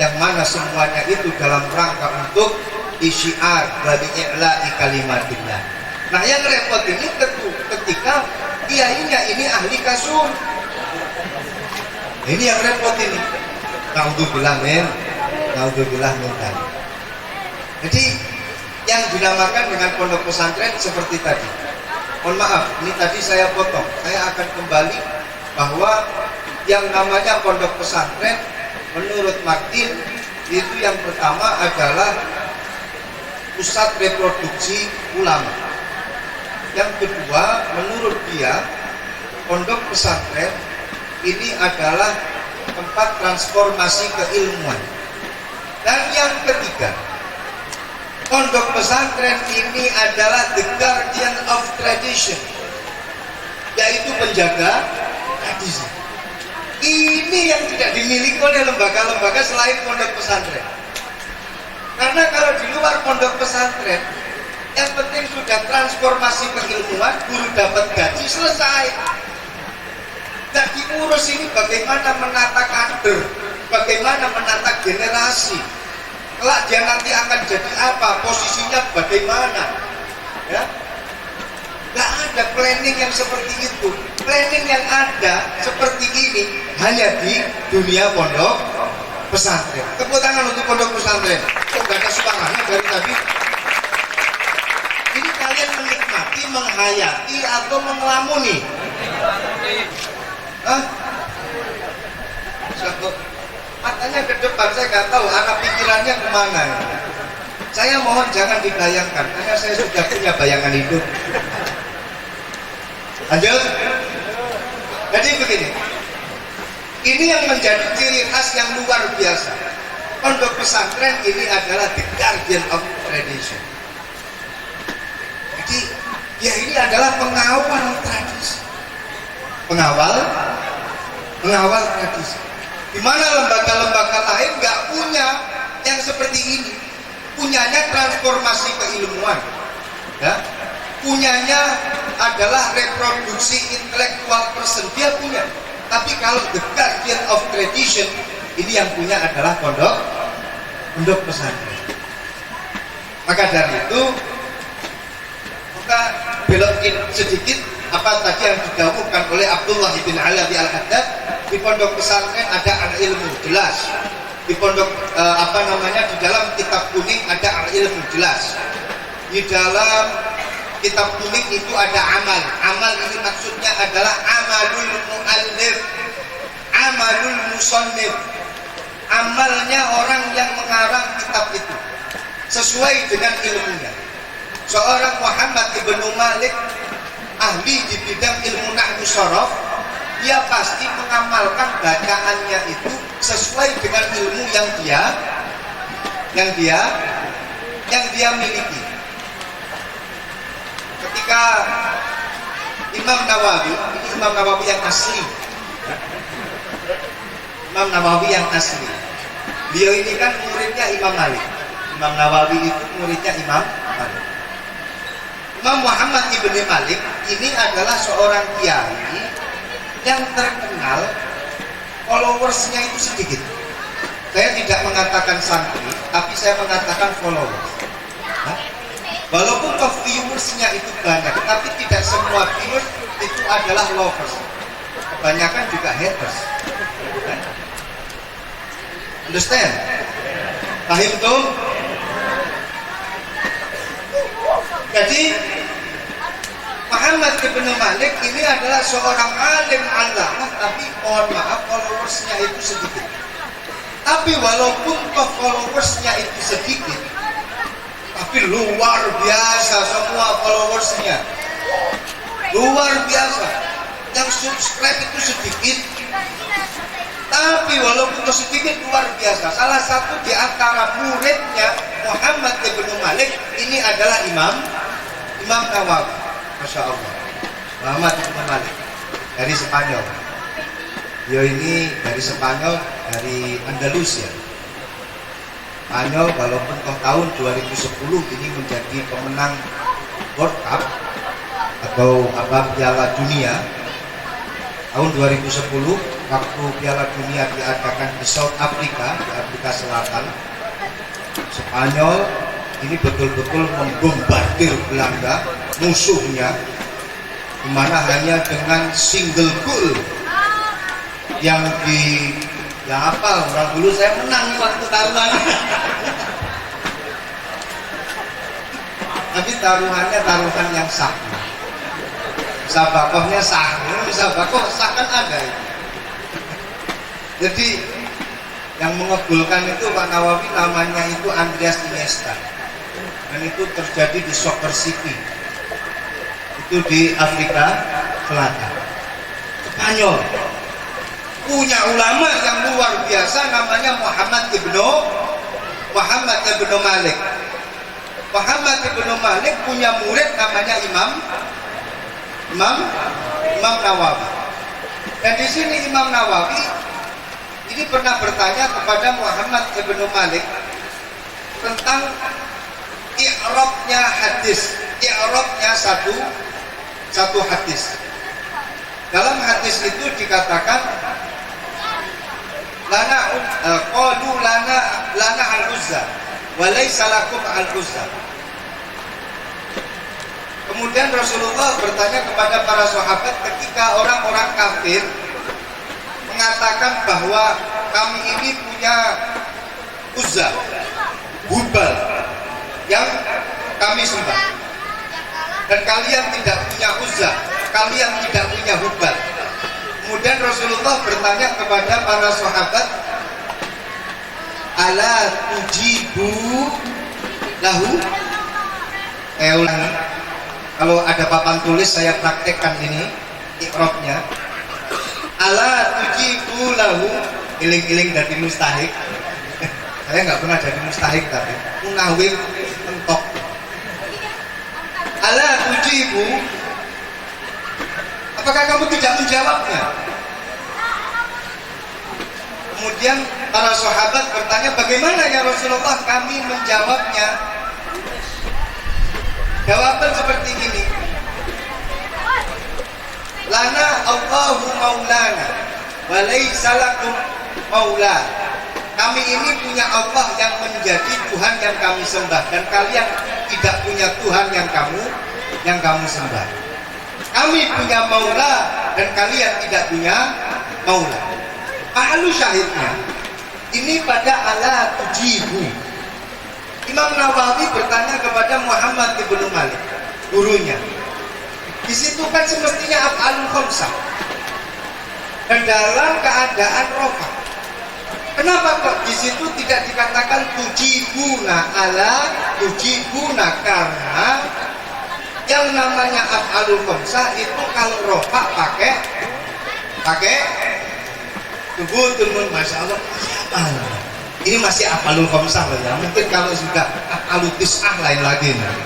yang mana semuanya itu dalam rangka untuk isyiar dari i'la'i kalimatillah. Nah, yang repot ini ketika kiainya ini ahli kasum. Ini yang repot ini. Naudzubillah min dzalik. Jadi yang dinamakan dengan pondok pesantren seperti tadi. Mohon maaf, ini tadi saya potong. Saya akan kembali bahwa yang namanya pondok pesantren menurut Martin itu yang pertama adalah pusat reproduksi ulama. Yang kedua, menurut dia pondok pesantren ini adalah tempat transformasi keilmuan. Dan yang ketiga, pondok pesantren ini adalah the guardian of tradition, yaitu penjaga tradisi. Ini yang tidak dimiliki oleh lembaga-lembaga selain pondok pesantren. Karena kalau di luar pondok pesantren, yang penting sudah transformasi keilmuan, guru dapat gaji, selesai. Tidak diurus ini bagaimana menata kader, bagaimana menata generasi. Kelak dia nanti akan jadi apa, posisinya bagaimana, ya? Nggak ada planning yang seperti itu. Planning yang ada seperti ini hanya di dunia pondok pesantren. Tepuk tangan untuk pondok pesantren. Kok nggak ada suaranya dari tadi? Ini kalian menikmati, menghayati atau mengelamuni? Hah? Matanya ke depan, saya nggak tahu arah pikirannya kemana. Saya mohon jangan dibayangkan, karena saya sudah punya bayangan hidup. Lanjut. Jadi begini, Ini yang menjadi ciri khas yang luar biasa. Pondok pesantren ini adalah the guardian of tradition. Jadi ya ini adalah pengawal tradisi. Pengawal tradisi. Di mana lembaga-lembaga lain nggak punya yang seperti ini. Punyanya transformasi keilmuan, ya. Punyanya adalah reproduksi intelektual person, dia punya. Tapi kalau the guardian of tradition, ini yang punya adalah pondok pesantren. Maka dari itu kita belokin sedikit apa tadi yang didahulukan oleh Abdullah bin Alawi Al-Haddad. Di pondok pesantren ada al-ilmu, jelas. Di pondok di dalam kitab kuning ada al-ilmu, jelas. Di dalam kitab kuning itu ada amal ini maksudnya adalah amalul muallif, amalul musannif, amalnya orang yang mengarang kitab itu sesuai dengan ilmunya. Seorang Muhammad ibnu Malik, ahli di bidang ilmu nahwu sharaf, dia pasti mengamalkan bacaannya itu sesuai dengan ilmu yang dia miliki. Ketika Imam Nawawi, ini Imam Nawawi yang asli, Imam Nawawi yang asli, beliau ini kan muridnya Imam Malik. Imam Nawawi itu muridnya Imam Malik. Imam Muhammad ibn Malik ini adalah seorang kiai yang terkenal, followersnya itu sedikit. Saya tidak mengatakan santri, tapi saya mengatakan followers. Walaupun viewersnya itu banyak, tapi tidak semua viewers itu adalah lovers. Kebanyakan juga haters. Understand? Paham tuh? Jadi Muhammad ibn Malik ini adalah seorang alim allamah, tapi mohon maaf followersnya itu sedikit. Tapi walaupun followersnya itu sedikit, tapi luar biasa semua followersnya, luar biasa. Yang subscribe itu sedikit, tapi walaupun sedikit luar biasa. Salah satu di antara muridnya Muhammad ibn Malik ini adalah Imam Nawawi. Masya Allah, Muhammad ibn Malik dari Spanyol. Dia ini dari Spanyol, dari Andalusia. Spanyol walaupun tahun 2010 ini menjadi pemenang World Cup atau Piala Dunia. Tahun 2010 waktu Piala Dunia diadakan di South Africa, di Afrika Selatan, Spanyol ini betul-betul membombardir Belanda, musuhnya, di mana hanya dengan single goal yang orang dulu saya menang waktu taruhan. Tapi taruhannya taruhan yang sah. Sabakohnya sah, sabakoh sah kan ada itu. Jadi yang mengebulkan itu Pak Nawawi namanya itu Andreas Iniesta. Dan itu terjadi di Soccer City. Itu di Afrika Selatan. Spanyol punya ulama yang luar biasa namanya Muhammad ibnu Malik. Muhammad ibnu Malik punya murid namanya Imam Nawawi. Dan di sini Imam Nawawi ini pernah bertanya kepada Muhammad ibnu Malik tentang i'rabnya hadis, i'rabnya satu hadis. Dalam hadis itu dikatakan qalu lana al-uzza wa laysa lakum al-uzza. Kemudian Rasulullah bertanya kepada para sahabat ketika orang-orang kafir mengatakan bahwa kami ini punya Uzza, Hubal yang kami sembah, dan kalian tidak punya Uzza, kalian tidak punya Hubal. Kemudian Rasulullah bertanya kepada para sahabat, ala tujibu lahu. Kalau ada papan tulis saya praktekkan ini i'rabnya. ala tujibu lahu, iling-iling dari mustahik. Saya nggak pernah jadi mustahik tapi munawir mentok. Ala tujibu, apakah kamu tidak menjawabnya? Kemudian para sahabat bertanya, bagaimana ya Rasulullah kami menjawabnya? Jawaban seperti ini, lana Allahu maulana wa laisa lakum maula. Kami ini punya Allah yang menjadi Tuhan yang kami sembah, dan kalian tidak punya Tuhan yang kamu sembah. Kami punya maula dan kalian tidak punya maula. Mahalu syahidnya ini pada ala tujibu. Imam Nawawi bertanya kepada Muhammad ibnu Malik, gurunya. Di situ kan semestinya af'alul khamsah dan dalam keadaan rofa. Kenapa kok di situ tidak dikatakan tujibuna ala tujibuna? Karena yang namanya af'alul khamsah itu kalau rofa pakai tubutun, masya Allah. Ini masih af'alul khamsah ya. Mungkin kalau sudah af'alul tis'ah lain lagi nih.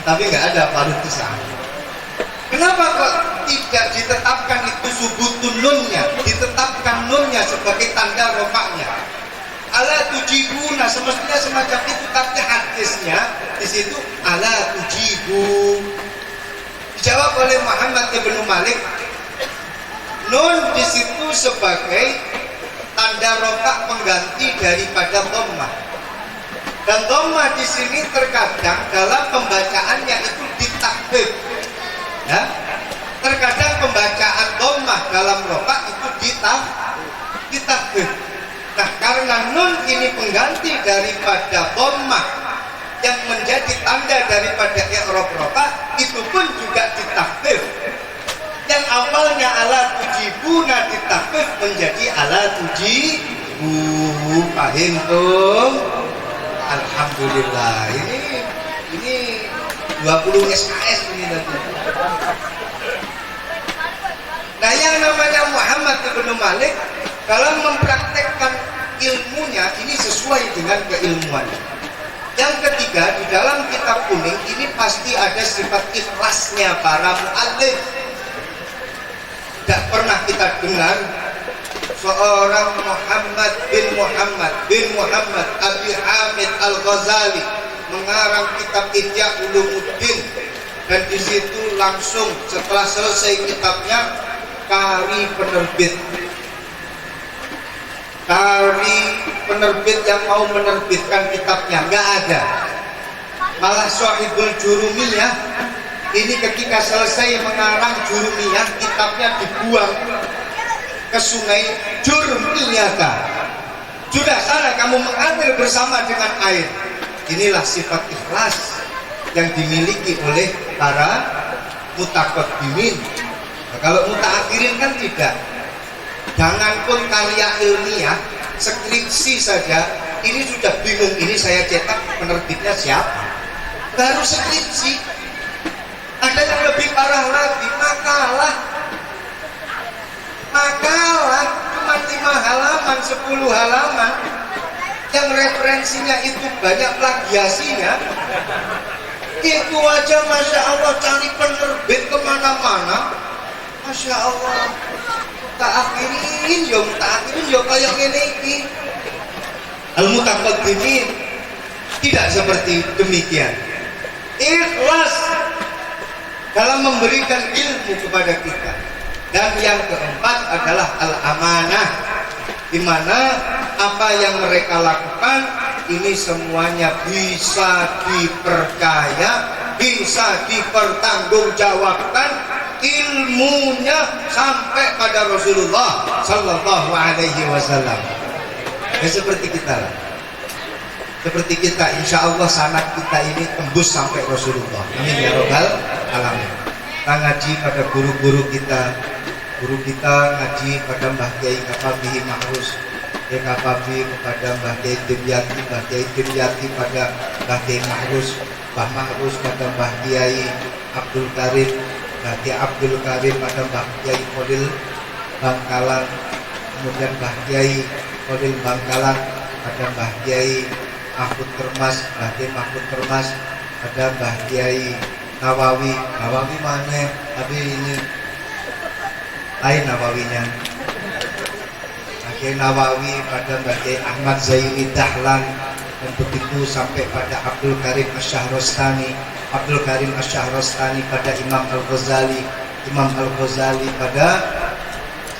Tapi nggak ada af'alul tis'ah. Kenapa kok tidak ditetapkan itu subutun nunnya, ditetapkan nunnya sebagai tanda rofaknya? Ala tujibuna, semestinya semacam itu, tapi hadisnya di situ ala tujibu. Dijawab oleh Muhammad ibnu Malik, nun di situ sebagai tanda rofak pengganti daripada dhammah. Dan dhammah di sini terkadang dalam pembacaannya itu ditakbir. Ya, terkadang pembacaan dhammah dalam rofak itu ditakbir. Nah, karena nun ini pengganti daripada dhammah yang menjadi tanda daripada i'rab rofak, itu pun juga ditakbir. Yang awalnya ala tujibuna ditakbir menjadi ala tujibu. Paham tuh? Alhamdulillah. Ini 20 SKS ini tadi. Nah, yang namanya Muhammad ibnu Malik dalam mempraktekkan ilmunya ini sesuai dengan keilmuannya. Yang ketiga, di dalam kitab kuning ini pasti ada sifat ikhlasnya para mu'allif. Tidak pernah kita dengar seorang Muhammad bin Muhammad Abi Hamid Al-Ghazali mengarang kitab Ihya Ulumuddin, dan di situ langsung setelah selesai kitabnya kari penerbit yang mau menerbitkan kitabnya nggak ada. Malah Shahibul Jurumiyah ini ketika selesai mengarang Jurumiyah, kitabnya dibuang ke sungai Jurumiyah. Sudah sana kamu mengambil bersama dengan air. Inilah sifat ikhlas yang dimiliki oleh para mutaqaddimin. Nah, kalau mutaakhirin kan tidak. Janganpun karya ilmiah, skripsi saja ini sudah bingung, ini saya cetak penerbitnya siapa. Baru skripsi. Ada yang lebih parah lagi, makalah cuma 5 halaman, 10 halaman yang referensinya itu banyak plagiasinya. Itu aja masya Allah, cari penerbit kemana-mana, masya Allah. Tak akhirin yo kayak gini iki. Al-mutaqaddimin tidak seperti demikian. Ikhlas dalam memberikan ilmu kepada kita. Dan yang keempat adalah al-amanah, di mana apa yang mereka lakukan ini semuanya bisa dipercaya, bisa dipertanggungjawabkan, ilmunya sampai pada Rasulullah Sallallahu Alaihi Wasallam. Ya, seperti kita lah. Seperti kita, insya Allah sanad kita ini tembus sampai Rasulullah. Amin ya Rabbal Alamin. Kita ngaji pada guru-guru kita. Guru kita ngaji pada Mbah Kiai Kapabihi Ma'rus, ya Kapabi kepada Mbah Kiai Dimyati, Mbah Kiai Dimyati pada Mbah Kiai Ma'rus, Mbah Ma'rus pada Mbah Kiai Abdul Karim, Mbah Kiai Abdul Karim pada Mbah Kiai Khalil Bangkalan, kemudian Mbah Kiai Khalil Bangkalan pada Mbah Kiai Mahfud Termas, Mbah Kiai Mahfud Termas ada Mbah Kiai Nawawi. Nawawi mana? Tapi ini lain Nawawinya. Mbah Kiai Nawawi pada Mbah Kiai Ahmad Zaini Dahlan, dan begitu sampai pada Abdul Karim Asy-Syahrastani. Abdul Karim Asy-Syahrastani pada Imam Al-Ghazali. Imam Al-Ghazali pada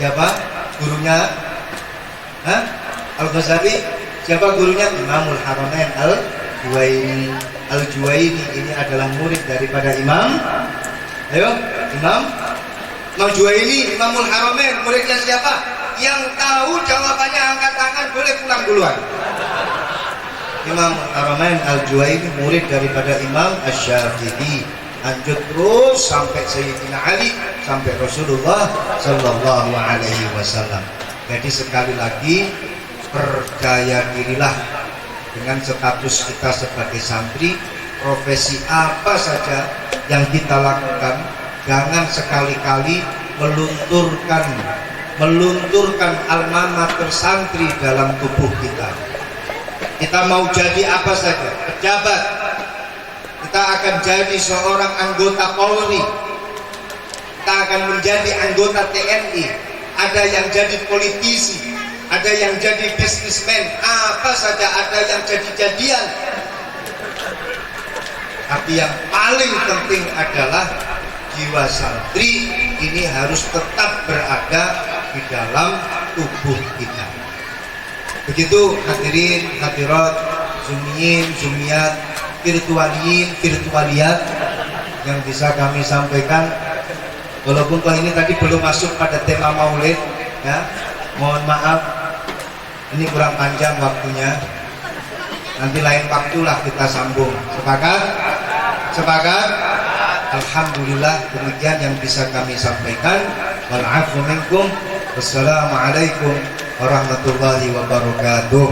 siapa? Gurunya? Al-Ghazali. Siapa gurunya? Imamul Haramain Al-Juwaini. Al-Juwaini ini adalah murid daripada Imam. Ayo, Imam Juwaini, Imamul Haramain. Muridnya siapa? Yang tahu jawabannya angkat tangan, boleh pulang duluan. Imam Haramain Al-Juwaini murid daripada Imam Asy-Syafi'i. Lanjut terus sampai Sayyidina Ali, sampai Rasulullah Sallallahu Alaihi Wasallam. Jadi sekali lagi, percaya dirilah dengan status kita sebagai santri. Profesi apa saja yang kita lakukan, jangan sekali-kali melunturkan alma mater santri dalam tubuh kita. Kita mau jadi apa saja, pejabat, kita akan jadi seorang anggota Polri, kita akan menjadi anggota TNI, ada yang jadi politisi, ada yang jadi bisnismen, apa saja, ada yang jadi-jadian. Tapi yang paling penting adalah jiwa santri ini harus tetap berada di dalam tubuh kita. Begitu hadirin, hadirat, zumiyin, zumiyat, virtualiyin, virtualiyat yang bisa kami sampaikan. Walaupun kalau ini tadi belum masuk pada tema maulid, ya, mohon maaf, ini kurang panjang waktunya. Nanti lain waktulah kita sambung. Sepakat? Sepakat? Alhamdulillah, demikian yang bisa kami sampaikan. Wal 'afwu minkum. Wassalamualaikum warahmatullahi wabarakatuh.